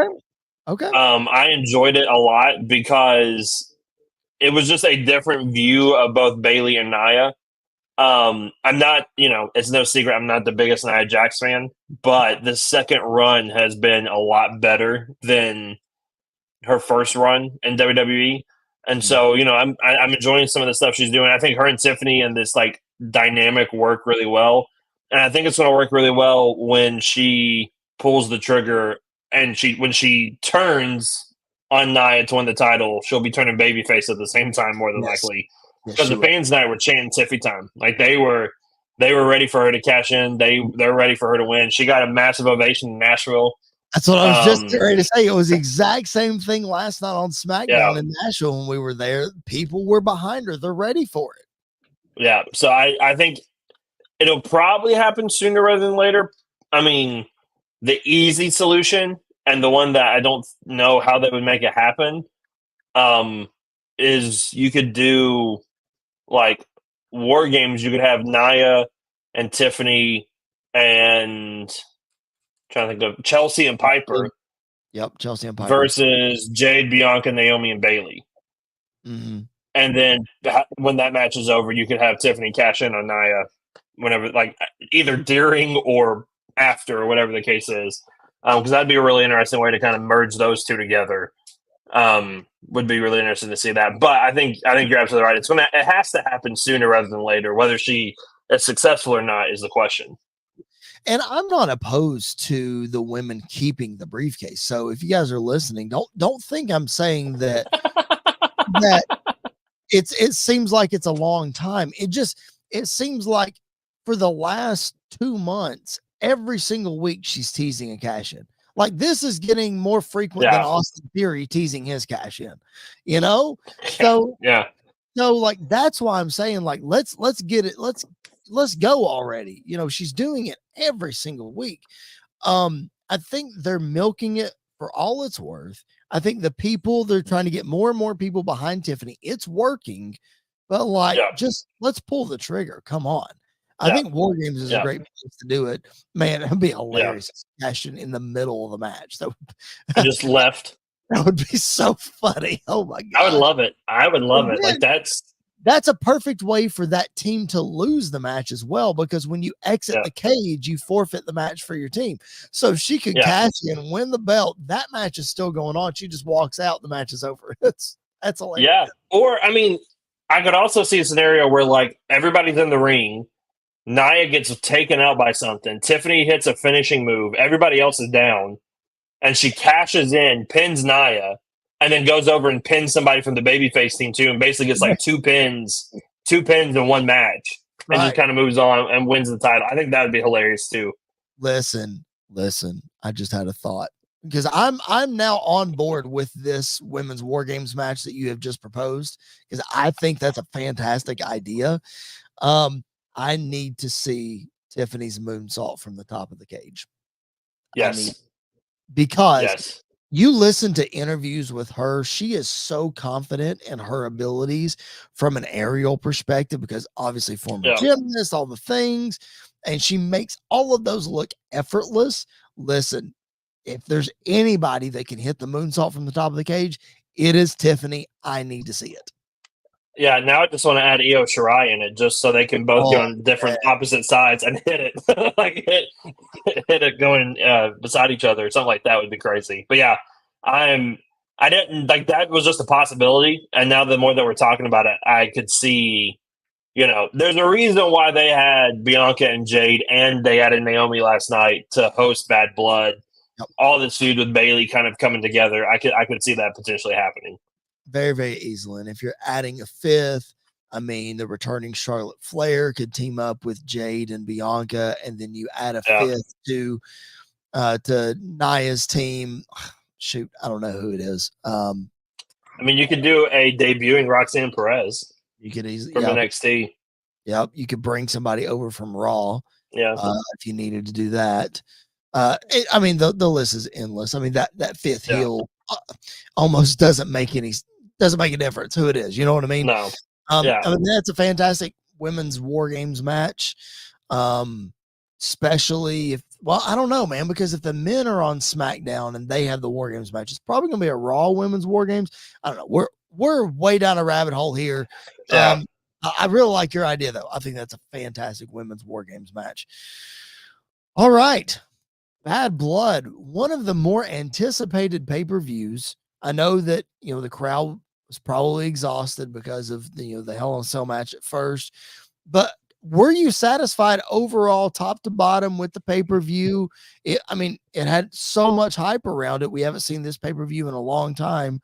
Okay. I enjoyed it a lot because it was just a different view of both Bayley and Nia. I'm not, it's no secret I'm not the biggest Nia Jax fan, but the second run has been a lot better than her first run in WWE. And so, I'm enjoying some of the stuff she's doing. I think her and Tiffany and this like dynamic work really well. And I think it's going to work really well when she pulls the trigger and when she turns on Nia to win the title, she'll be turning babyface at the same time, more than likely. Because the fans tonight were chanting Tiffy time. Like they were ready for her to cash in. They're ready for her to win. She got a massive ovation in Nashville. That's what I was just ready to say. It was the exact same thing last night on SmackDown in Nashville when we were there. People were behind her. They're ready for it. Yeah. So I think it'll probably happen sooner rather than later. I mean, the easy solution and the one that I don't know how they would make it happen is you could do like War Games. You could have Nia and Tiffany and trying to think of Chelsea and Piper. Yep, Chelsea and Piper versus Jade, Bianca, Naomi, and Bayley. Mm-hmm. And then when that match is over, you could have Tiffany cash in on Nia whenever, like either during or after, or whatever the case is. Because that'd be a really interesting way to kind of merge those two together. Would be really interesting to see that. But I think you're absolutely right. It has to happen sooner rather than later. Whether she is successful or not is the question. And I'm not opposed to the women keeping the briefcase. So if you guys are listening, don't think I'm saying that it seems like it's a long time. It seems like for the last 2 months, every single week she's teasing a cash in. Like this is getting more frequent than Austin Theory teasing his cash in, So So like that's why I'm saying like let's get it. Let's go already. She's doing it every single week. I think they're milking it for all it's worth. I think they're trying to get more and more people behind Tiffany. It's working, but just let's pull the trigger. Come on. I think War Games is a great place to do it. Man, it'd be hilarious. Passion in the middle of the match. That would just left. That would be so funny. Oh my god. I would love it. Like that's a perfect way for that team to lose the match as well, because when you exit the cage, you forfeit the match for your team. So if she could cash in and win the belt, that match is still going on. She just walks out, the match is over. That's hilarious. Yeah. Or I could also see a scenario where like everybody's in the ring, Nia gets taken out by something, Tiffany hits a finishing move, everybody else is down, and she cashes in, pins Nia, and then goes over and pins somebody from the babyface team too, and basically gets like two pins in one match, and just kind of moves on and wins the title. I think that would be hilarious too. Listen. I just had a thought, because I'm now on board with this women's War Games match that you have just proposed, because I think that's a fantastic idea. I need to see Tiffany's moonsault from the top of the cage. Yes. because Yes. you listen to interviews with her, she is so confident in her abilities from an aerial perspective because obviously former Yeah. gymnast, all the things, and she makes all of those look effortless. Listen, if there's anybody that can hit the moonsault from the top of the cage, it is Tiffany. I need to see it. Yeah, now I just want to add Io Shirai in it just so they can both Oh, go on different opposite sides and hit it. Like hit it going beside each other. Something like that would be crazy. But yeah, I didn't like that was just a possibility. And now the more that we're talking about it, I could see, there's a reason why they had Bianca and Jade and they added Naomi last night to host Bad Blood. yep. All this feud with Bayley kind of coming together. I could see that potentially happening. Very, very easily. And if you're adding a fifth, I mean, the returning Charlotte Flair could team up with Jade and Bianca, and then you add a fifth to Nia's team. Shoot, I don't know who it is. I mean, you could do a debuting Roxanne Perez. You could easily from NXT. Yep, you could bring somebody over from Raw. Yeah, if you needed to do that. I mean, the list is endless. I mean, that fifth heel almost doesn't make a difference who it is. You know what I mean? No. I mean, that's a fantastic women's War Games match. Especially I don't know, man, because if the men are on SmackDown and they have the War Games match, it's probably going to be a Raw Women's War Games. I don't know. We're way down a rabbit hole here. Yeah. I really like your idea, though. I think that's a fantastic women's War Games match. All right. Bad Blood, one of the more anticipated pay-per-views. I know that, the crowd was probably exhausted because of the Hell in a Cell match at first, but were you satisfied overall, top to bottom, with the pay-per-view? It had so much hype around it. We haven't seen this pay-per-view in a long time.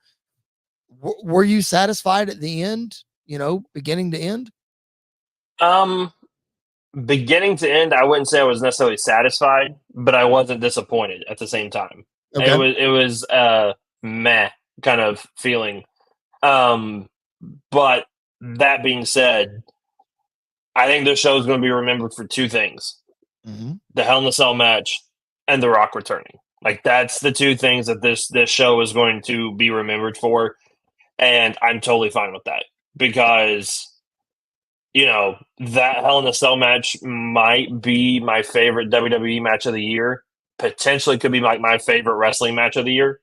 Were you satisfied at the end, beginning to end? Beginning to end, I wouldn't say I was necessarily satisfied, but I wasn't disappointed at the same time. Okay. It was a meh kind of feeling. But that being said, I think this show is going to be remembered for two things: the Hell in a Cell match and The Rock returning. Like, that's the two things that this show is going to be remembered for, and I'm totally fine with that because, that Hell in a Cell match might be my favorite WWE match of the year. Potentially could be like my favorite wrestling match of the year.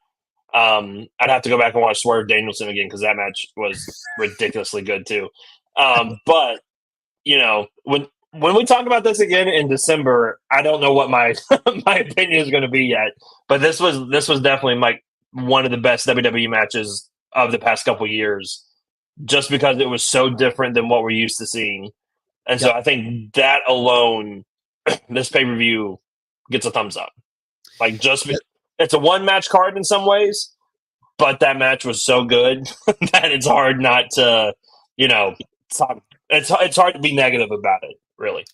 I'd have to go back and watch Swerve Danielson again because that match was ridiculously good too. But when we talk about this again in December, I don't know what my my opinion is going to be yet. But this was definitely like one of the best WWE matches of the past couple years, just because it was so different than what we're used to seeing. And so I think that alone, this pay-per-view gets a thumbs up. Like, it's a one-match card in some ways, but that match was so good that it's hard not to, it's hard to be negative about it, really.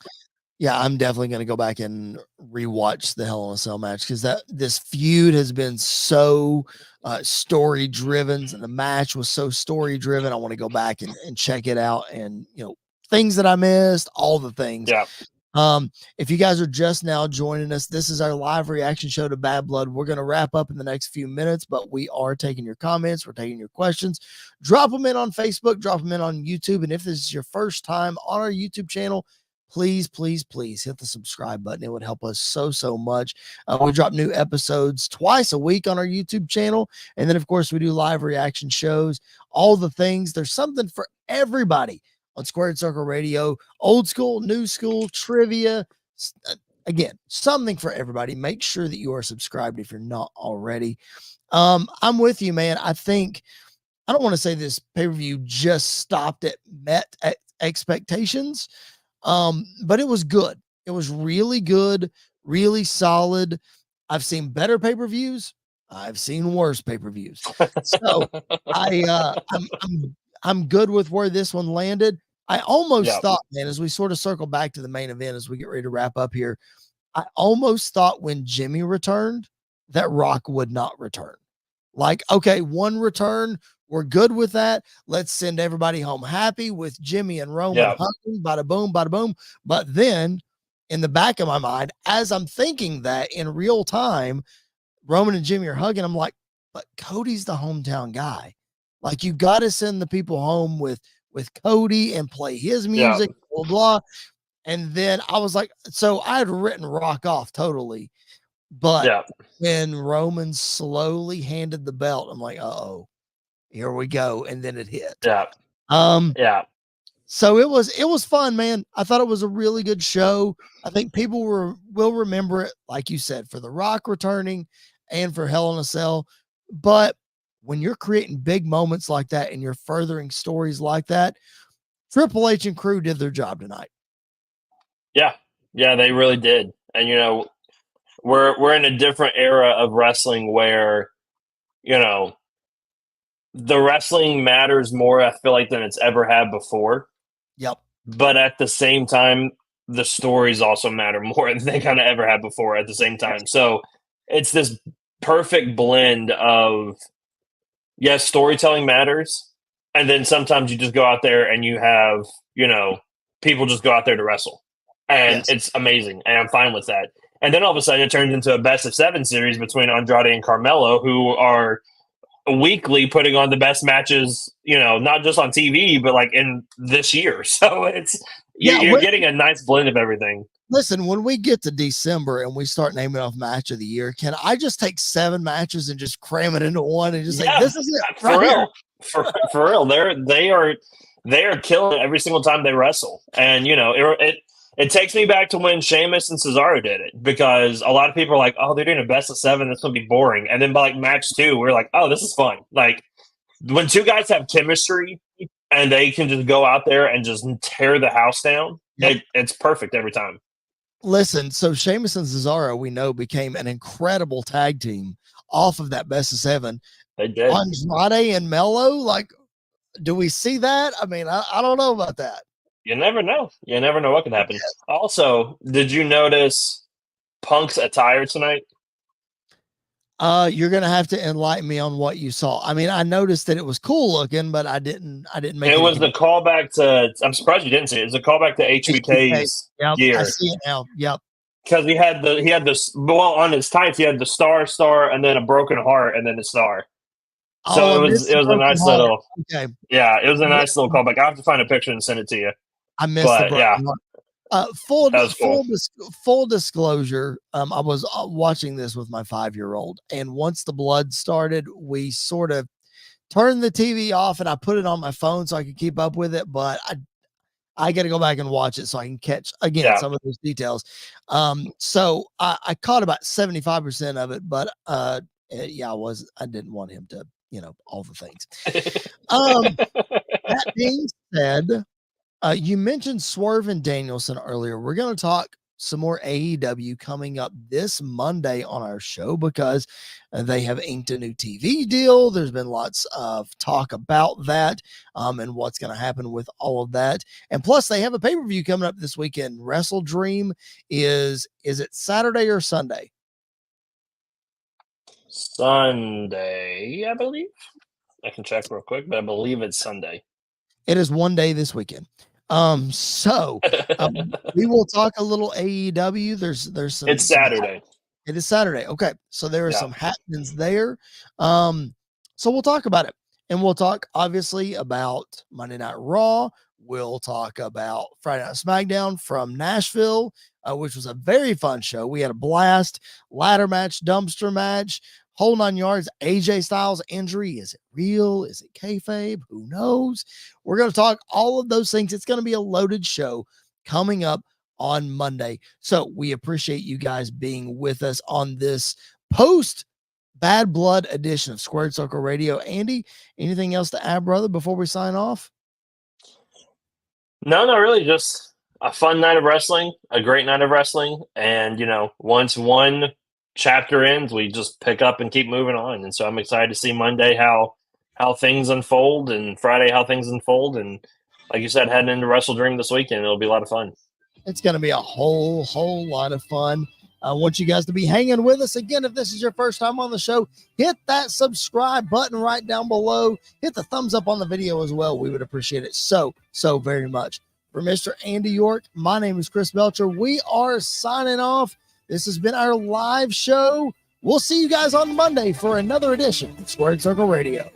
Yeah, I'm definitely going to go back and rewatch the Hell in a Cell match because this feud has been so story driven, and the match was so story driven. I want to go back and check it out, and things that I missed, all the things. Yeah. If you guys are just now joining us, this is our live reaction show to Bad Blood. We're going to wrap up in the next few minutes, but we are taking your comments. We're taking your questions. Drop them in on Facebook, drop them in on YouTube. And if this is your first time on our YouTube channel, please, please, please hit the subscribe button. It would help us so much. We drop new episodes twice a week on our YouTube channel. And then, of course, we do live reaction shows, all the things. There's something for everybody on Squared Circle Radio, old school, new school, trivia. Again, something for everybody. Make sure that you are subscribed if you're not already. I'm with you, man. I don't want to say this pay-per-view just stopped at met expectations, but it was good. It was really good, really solid. I've seen better pay-per-views. I've seen worse pay-per-views. So I'm good with where this one landed. I almost thought, man, as we sort of circle back to the main event, as we get ready to wrap up here, I almost thought when Jimmy returned that Rock would not return. Like, okay, one return, we're good with that. Let's send everybody home happy with Jimmy and Roman hunting, bada boom, bada boom. But then in the back of my mind, as I'm thinking that in real time, Roman and Jimmy are hugging. I'm like, but Cody's the hometown guy. Like, you got to send the people home with Cody and play his music, blah, blah. And then I was like, so I had written Rock off totally. But when Roman slowly handed the belt, I'm like, uh-oh, here we go. And then it hit. So it was fun, man. I thought it was a really good show. I think people will remember it, like you said, for The Rock returning and for Hell in a Cell. But when you're creating big moments like that and you're furthering stories like that, Triple H and crew did their job tonight. Yeah, they really did. And you know, we're in a different era of wrestling where, you know, the wrestling matters more, I feel like, than it's ever had before. Yep. But at the same time, the stories also matter more than they kind of ever had before at the same time. So it's this perfect blend of, yes, storytelling matters. And then sometimes you just go out there and you have, you know, people just go out there to wrestle. And it's amazing. And I'm fine with that. And then all of a sudden it turns into a best of 7 series between Andrade and Carmelo, who are weekly putting on the best matches, you know, not just on TV, but like in this year. So it's, you're getting a nice blend of everything. Listen, when we get to December and we start naming off match of the year, can I just take 7 matches and just cram it into one and just say, this is it? For real. For real. They are killing it every single time they wrestle. And, you know, it takes me back to when Sheamus and Cesaro did it, because a lot of people are like, oh, they're doing a best of 7. That's going to be boring. And then by like match 2, we're like, oh, this is fun. Like, when 2 guys have chemistry and they can just go out there and just tear the house down, it's perfect every time. Listen, so Sheamus and Cesaro, we know, became an incredible tag team off of that best of 7. They did. Andrade and Mello, like, do we see that? I mean, I don't know about that. You never know. You never know what can happen. Also, did you notice Punk's attire tonight? You're gonna have to enlighten me on what you saw. I mean, I noticed that it was cool looking, but I didn't make it. It was the callback to. I'm surprised you didn't see it. It's a callback to HBK's gear. I see it now. Yep. Because he had this. Well, on his tights, he had the star, and then a broken heart, and then the star. So it was a nice little. Okay. Yeah, it was a nice little callback. I have to find a picture and send it to you. I missed the broken heart. Full disclosure, I was watching this with my 5-year-old, and once the blood started, we sort of turned the TV off and I put it on my phone so I could keep up with it, but I got to go back and watch it so I can catch again some of those details. So I caught about 75% of it, but I didn't want him to, you know, all the things. That being said, you mentioned Swerve and Danielson earlier. We're going to talk some more AEW coming up this Monday on our show, because they have inked a new TV deal. There's been lots of talk about that and what's going to happen with all of that. And plus, they have a pay-per-view coming up this weekend. Wrestle Dream is it Saturday or Sunday? Sunday, I believe. I can check real quick, but I believe it's Sunday. It is one day this weekend. So we will talk a little AEW. There's some. It's Saturday. It is Saturday. Okay, so there are some happenings there. So we'll talk about it, and we'll talk obviously about Monday Night Raw. We'll talk about Friday Night SmackDown from Nashville, which was a very fun show. We had a blast. Ladder match, dumpster match, whole 9 yards. AJ Styles injury. Is it real? Is it kayfabe? Who knows? We're going to talk all of those things. It's going to be a loaded show coming up on Monday. So we appreciate you guys being with us on this post Bad Blood edition of Squared Circle Radio. Andy, anything else to add, brother, before we sign off? No, not really. Just a fun night of wrestling, a great night of wrestling. And, you know, once one chapter ends, we just pick up and keep moving on. And so I'm excited to see Monday how things unfold, and Friday how things unfold. And like you said, heading into Wrestle Dream this weekend, it'll be a lot of fun. It's going to be a whole lot of fun. I want you guys to be hanging with us. Again, if this is your first time on the show, hit that subscribe button right down below. Hit the thumbs up on the video as well. We would appreciate it so very much. For Mr. Andy York, my name is Chris Belcher. We are signing off. This has been our live show. We'll see you guys on Monday for another edition of Squared Circle Radio.